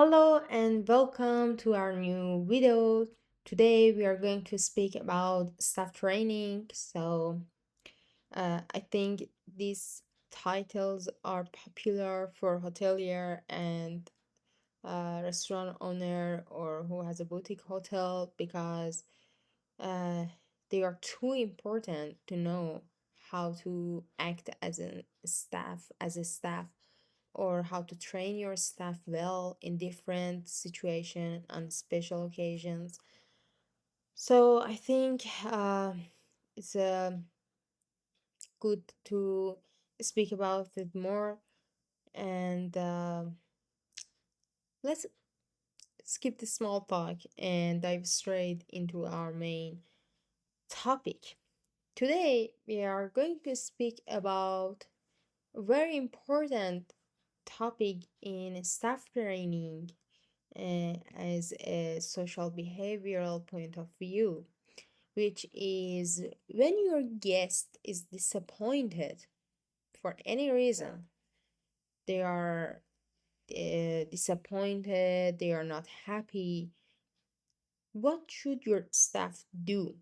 Hello and welcome to our new video. Today we are going to speak about staff training. I think these titles are popular for hotelier and restaurant owner or who has a boutique hotel because uh, they are too important to know how to act as a staff or how to train your staff well in different situations and special occasions. So I think it's good to speak about it more and let's skip the small talk and dive straight into our main topic. Today we are going to speak about a very important topic in staff training as a social behavioral point of view, which is when your guest is disappointed for any reason, they are disappointed, they are not happy, what should your staff do?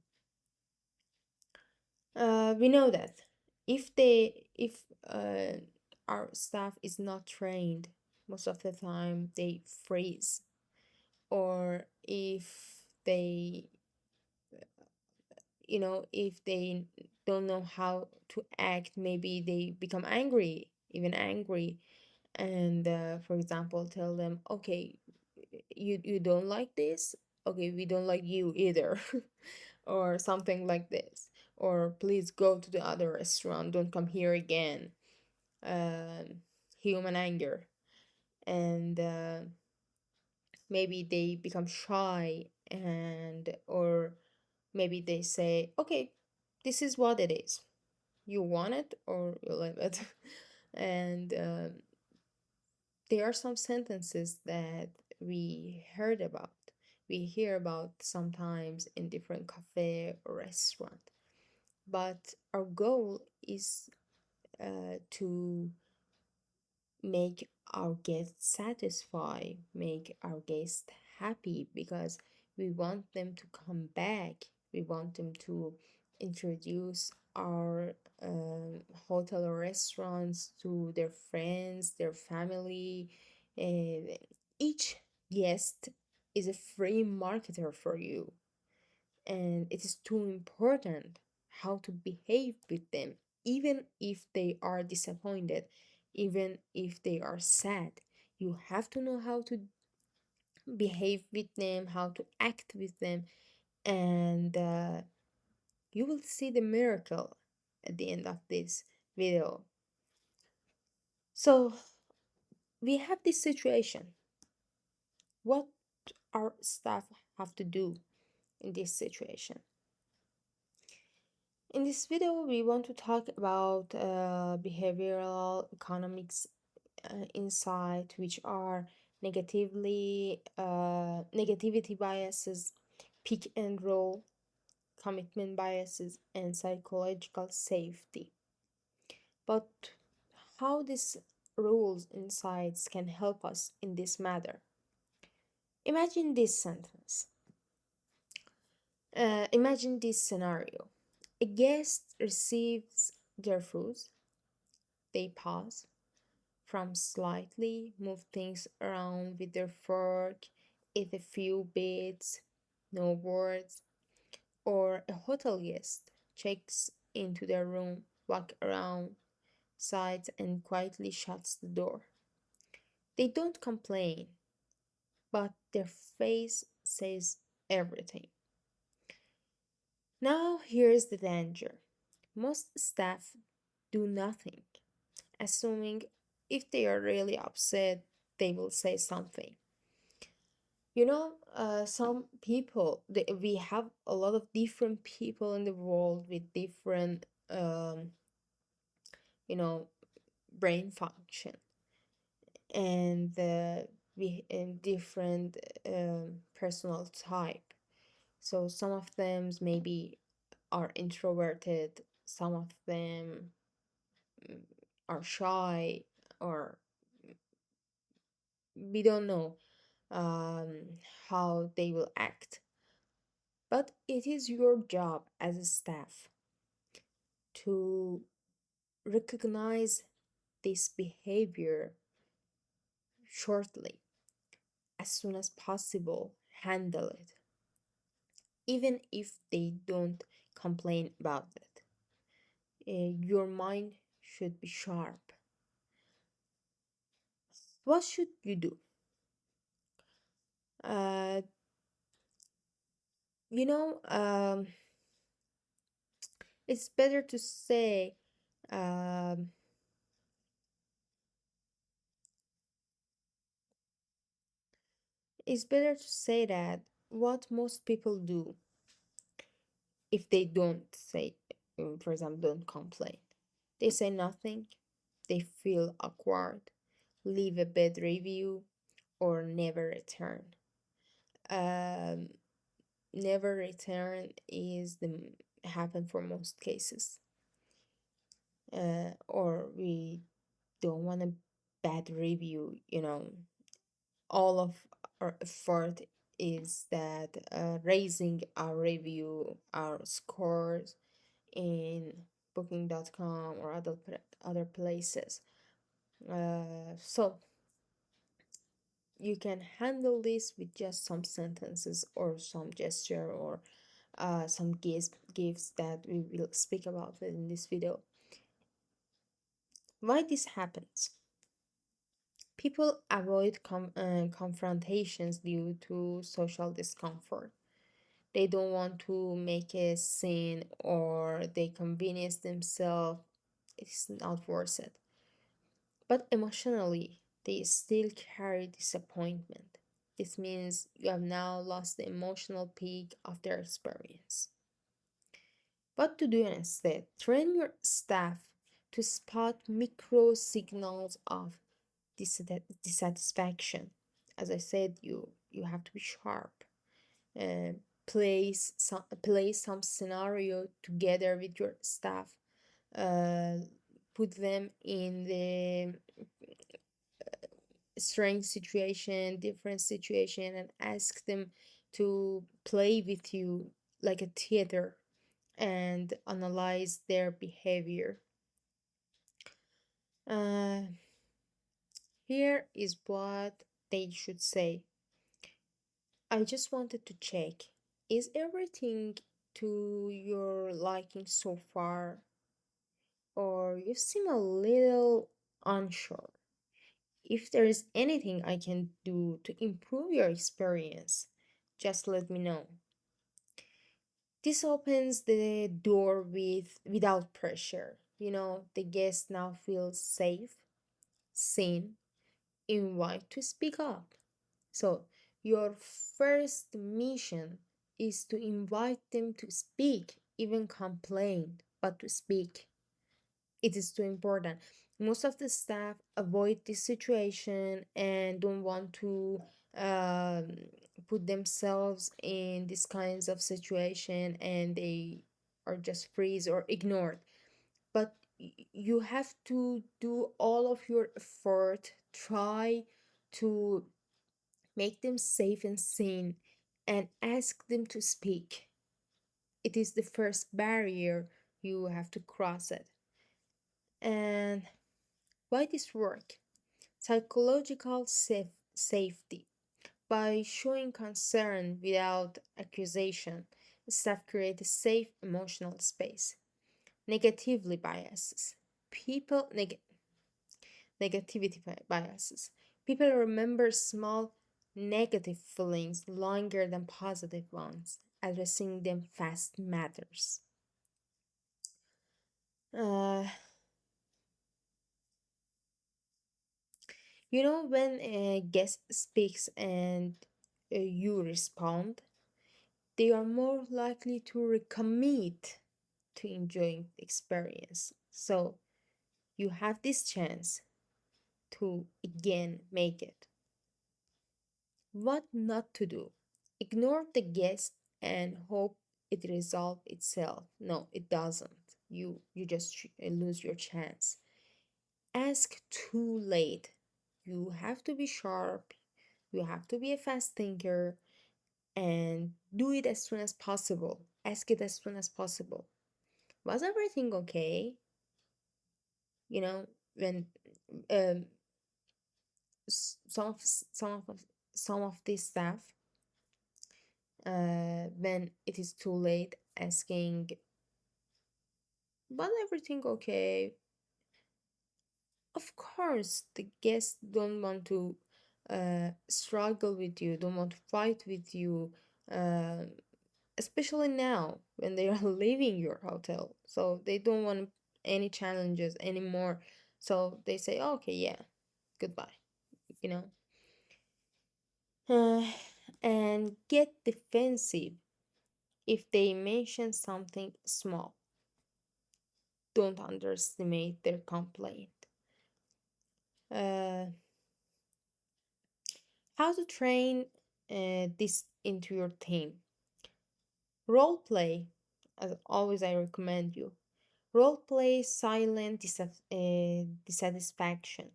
We know that if our staff is not trained, most of the time they freeze, or if they if they don't know how to act, maybe they become angry, even angry, and for example, tell them, okay, you don't like this, okay, we don't like you either, or something like this, or please go to the other restaurant, don't come here again. Human anger, and maybe they become shy, and or maybe they say, okay, this is what it is, you want it or you leave it. And there are some sentences that we hear about sometimes in different cafe or restaurant, but our goal is to make our guests satisfied, make our guests happy, because we want them to come back. We want them to introduce our hotel or restaurants to their friends, their family. And each guest is a free marketer for you, and it is too important how to behave with them, even if they are disappointed, even if they are sad. You have to know how to behave with them, how to act with them, and you will see the miracle at the end of this video. So we have this situation. What our staff have to do in this situation? In this video, we want to talk about behavioral economics insight, which are negativity biases, pick and roll, commitment biases, and psychological safety. But how these rules insights can help us in this matter? Imagine this sentence. Imagine this scenario. A guest receives their food. They pause, from slightly, move things around with their fork, eat a few bits, no words, or a hotel guest checks into their room, walk around, sighs, and quietly shuts the door. They don't complain, but their face says everything. Now, here's the danger. Most staff do nothing, assuming if they are really upset, they will say something. Some people, we have a lot of different people in the world with different, you know, brain function, and we in different personal type. So some of them maybe are introverted, some of them are shy, or we don't know. um, how they will act. But it is your job as a staff to recognize this behavior shortly, as soon as possible, handle it, even if they don't complain about it. Your mind should be sharp. What should you do? Uh, you know, it's better to say, um, it's better to say that what most people do if they don't say, for example, don't complain. They say nothing, they feel awkward, leave a bad review, or never return. Um, Never return is the happen for most cases. Or we don't want a bad review, all of our effort is that raising our review, our scores in booking.com or other places. So you can handle this with just some sentences or some gesture or some gifts that we will speak about in this video. Why this happens? People avoid confrontations due to social discomfort. They don't want to make a scene or they convenience themselves. It's not worth it. But emotionally, they still carry disappointment. This means you have now lost the emotional peak of their experience. What to do instead? Train your staff to spot micro signals of dissatisfaction. As I said, you have to be sharp. Uh, play some scenario together with your staff. Uh, Put them in the strange situation, different situation, and ask them to play with you like a theater and analyze their behavior. Uh, Here is what they should say. I just wanted to check. Is everything to your liking so far? Or you seem a little unsure. If there is anything I can do to improve your experience, just let me know. This opens the door without pressure. The guest now feels safe, seen, invite to speak up. So, your first mission is to invite them to speak, even complain, but to speak. It is too important. Most of the staff avoid this situation and don't want to um, put themselves in these kinds of situation and they are just freeze or ignored. But you have to do all of your effort, try to make them safe and seen, and ask them to speak. It is the first barrier you have to cross it. And why this work? Psychological safety. By showing concern without accusation, staff create a safe emotional space. Negatively biases. People negativity biases. People remember small negative feelings longer than positive ones. Addressing them fast matters. Uh, when a guest speaks and you respond, they are more likely to recommit to enjoying the experience. So you have this chance to again make it. What not to do? Ignore the guest and hope it resolve itself. No, it doesn't. You just lose your chance. Ask too late. You have to be sharp. You have to be a fast thinker and do it as soon as possible. Ask it as soon as possible. Was everything okay? You know, when um, some of this stuff, when it is too late, asking, was everything okay? Of course, the guests don't want to struggle with you, don't want to fight with you, uh, especially now when they are leaving your hotel. So they don't want any challenges anymore. So they say, okay, yeah, goodbye, you know. Uh, and get defensive if they mention something small. Don't underestimate their complaint. Uh, how to train this into your team? Role play, as always, I recommend you. Role play silent dissatisfaction.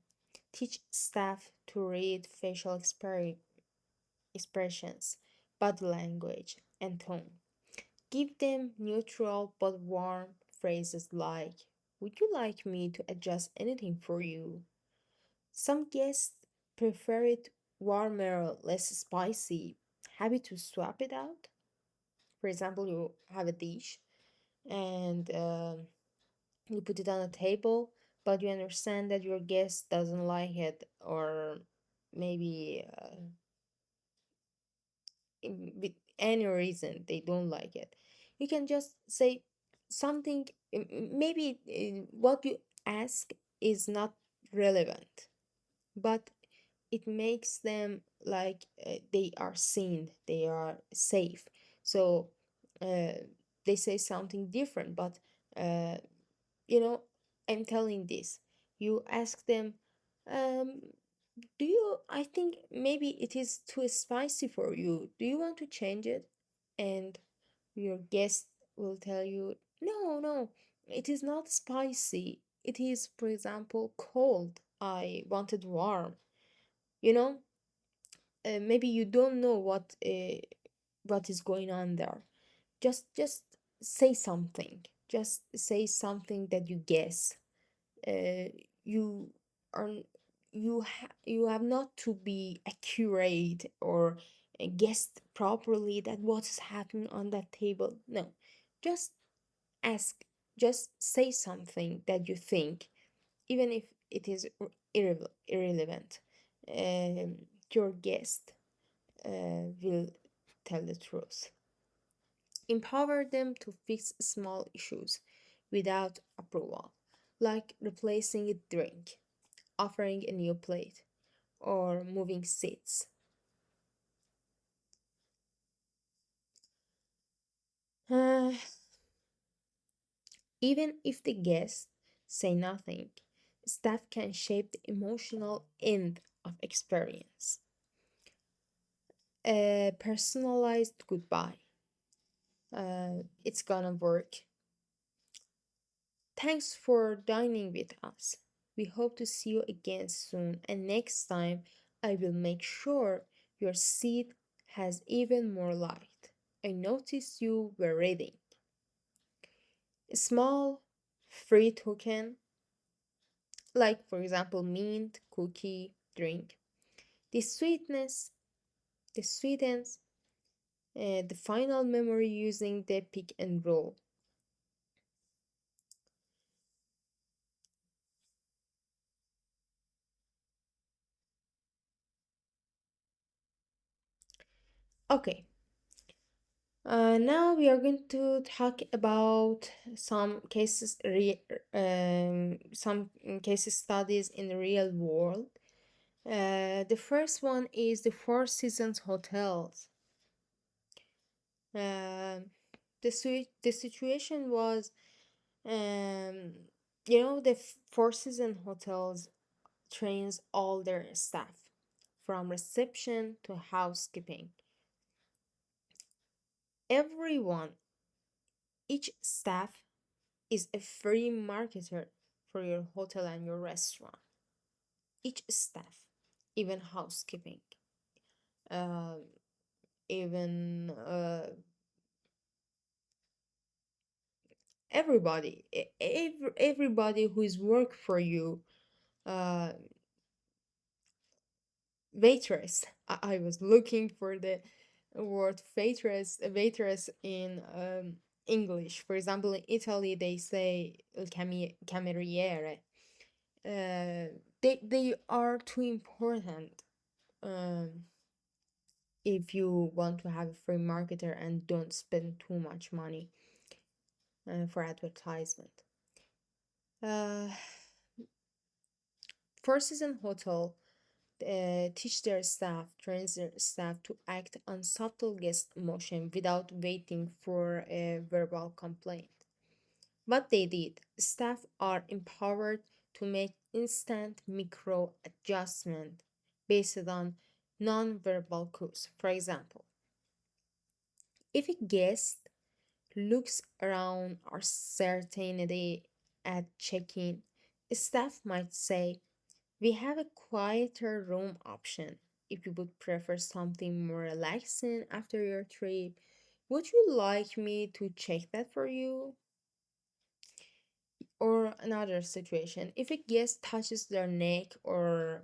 Teach staff to read facial expressions, body language, and tone. Give them neutral but warm phrases like, would you like me to adjust anything for you? Some guests prefer it warmer, less spicy. Happy to swap it out? For example, you have a dish and you put it on a table, but you understand that your guest doesn't like it, or maybe with any reason they don't like it. You can just say something, maybe what you ask is not relevant, but it makes them like they are seen, they are safe. So uh, they say something different, but uh, you know, I'm telling this. You ask them, um, do you, I think maybe it is too spicy for you. Do you want to change it? And your guest will tell you, no, no, it is not spicy. It is, for example, cold. I wanted warm. You know, maybe you don't know what is going on there. Just say something. Just say something that you guess. uh, you are you have not to be accurate or guess properly that what's happening on that table. No, just ask, just say something that you think, even if it is irrelevant. um, your guest will tell the truth. Empower them to fix small issues without approval, like replacing a drink, offering a new plate, or moving seats. Uh, even if the guests say nothing, staff can shape the emotional end of experience. A personalized goodbye. It's gonna work. Thanks for dining with us. We hope to see you again soon, and next time I will make sure your seat has even more light. I noticed you were reading. A small free token, like for example mint, cookie, drink. The sweetness, the sweetens the final memory using the pick and roll. Okay, now we are going to talk about some case studies in the real world. The first one is the Four Seasons hotels. Um the situation was, um, the Four Seasons hotels trains all their staff, from reception to housekeeping. Everyone, each staff is a free marketer for your hotel and your restaurant. Each staff, even housekeeping. Um, even everybody who is work for you, uh, waitress. I was looking for the word waitress in English. For example, in Italy, they say cameriere. They are too important. Um, if you want to have a free marketer and don't spend too much money for advertisement. Uh, Four Seasons Hotel teach their staff, trains their staff to act on subtle guest emotion without waiting for a verbal complaint. What they did, staff are empowered to make instant micro adjustment based on non-verbal cues. For example, if a guest looks around uncertainty at check-in, staff might say, "We have a quieter room option. If you would prefer something more relaxing after your trip, would you like me to check that for you?" Or another situation, if a guest touches their neck or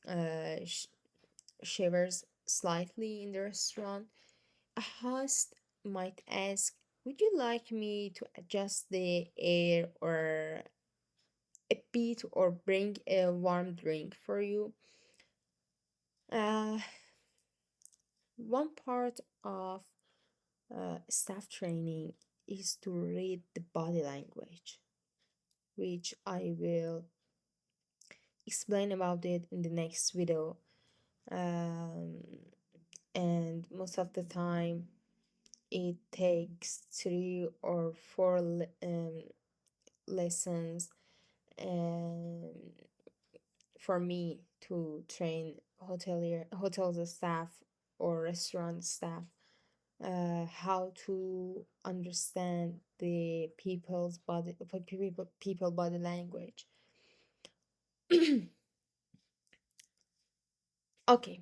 uh, sh- shivers slightly in the restaurant, a host might ask, "Would you like me to adjust the air or a bit or bring a warm drink for you?" Uh, One part of staff training is to read the body language, which I will explain about it in the next video. Um, and most of the time, it takes 3 or 4 lessons um, for me to train hotels staff or restaurant staff how to understand the people body language. Okay,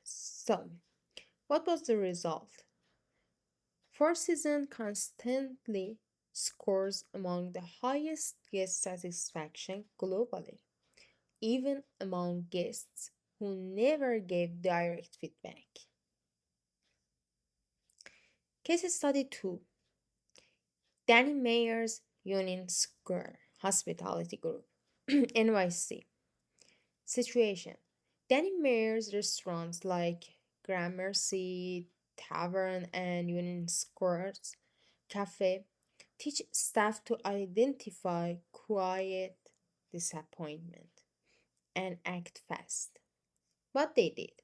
so what was the result? Four Seasons constantly scores among the highest guest satisfaction globally, even among guests who never gave direct feedback. Case study 2, Danny Meyer's Union Square Hospitality Group, NYC. Situation: Danny Meyer's restaurants like Gramercy Tavern and Union Square's Cafe teach staff to identify quiet disappointment and act fast. What they did: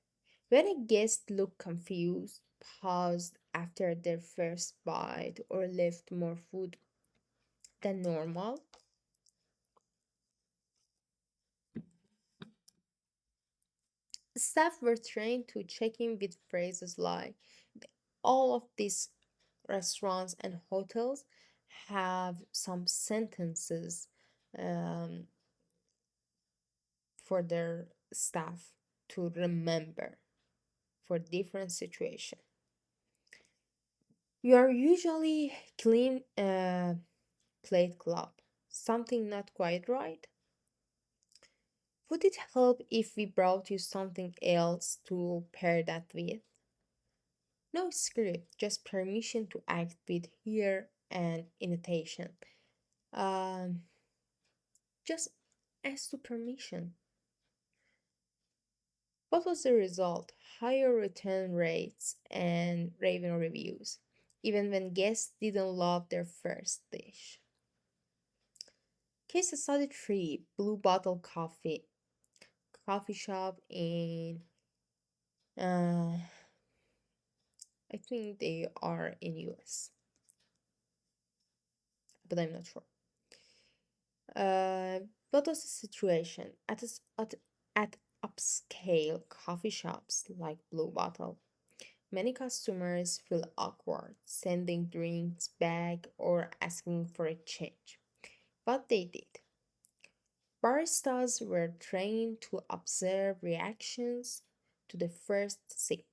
when a guest looked confused, paused after their first bite, or left more food than normal, staff were trained to check in with phrases like, all of these restaurants and hotels have some sentences um, for their staff to remember for different situation. You are usually clean plate club. Something not quite right? Would it help if we brought you something else to pair that with? No script, just permission to act with here and invitation. Um, just ask to permission. What was the result? Higher return rates and raving reviews, even when guests didn't love their first dish. Case study 3, Blue Bottle coffee shop in, uh, I think they are in US, but I'm not sure. Uh, what was the situation? At upscale coffee shops like Blue Bottle, many customers feel awkward sending drinks back or asking for a change. What they did: baristas were trained to observe reactions, to the first sip,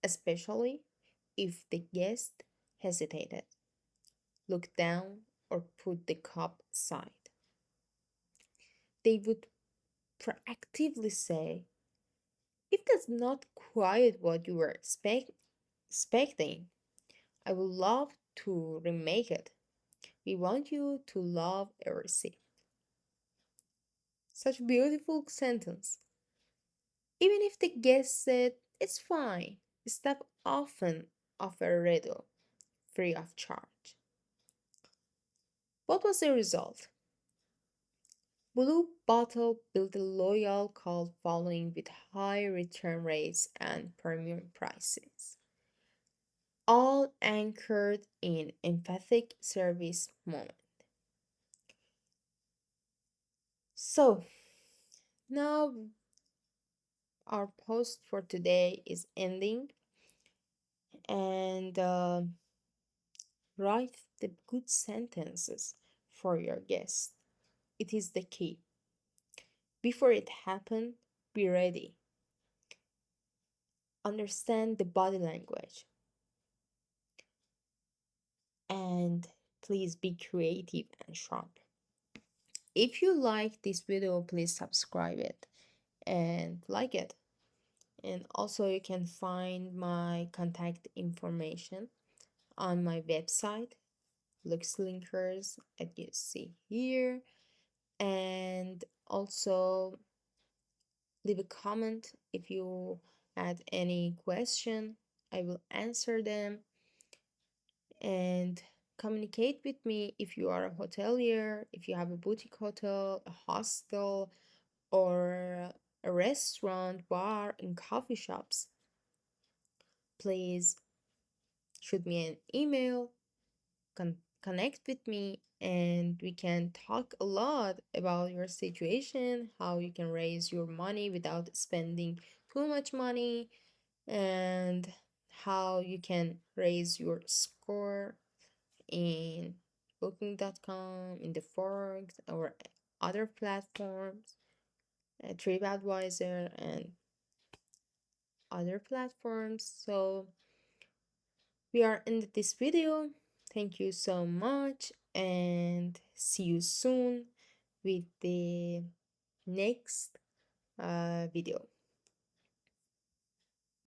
especially if the guest hesitated, looked down, or put the cup aside. They would proactively say, if that's not quite what you were expecting, I would love to remake it. We want you to love every sip. Such a beautiful sentence. Even if the guest said, it's fine, staff often offer a riddle free of charge. What was the result? Blue Bottle built a loyal cult following with high return rates and premium prices, all anchored in empathic service moment. So, now our post for today is ending, and write the good sentences for your guests. It is the key. Before it happens, be ready. Understand the body language and please be creative and sharp. If you like this video, please subscribe it and like it. And also you can find my contact information on my website, LuxLinkers, as you see here. And also leave a comment if you had any question. I will answer them, and communicate with me if you are a hotelier, if you have a boutique hotel, a hostel, or a restaurant, bar, and coffee shops. Please shoot me an email, connect with me, and we can talk a lot about your situation, how you can raise your money without spending too much money, and how you can raise your score in booking.com, in the Forex, or other platforms, TripAdvisor, and other platforms. So we are in this video. Thank you so much, and see you soon with the next video.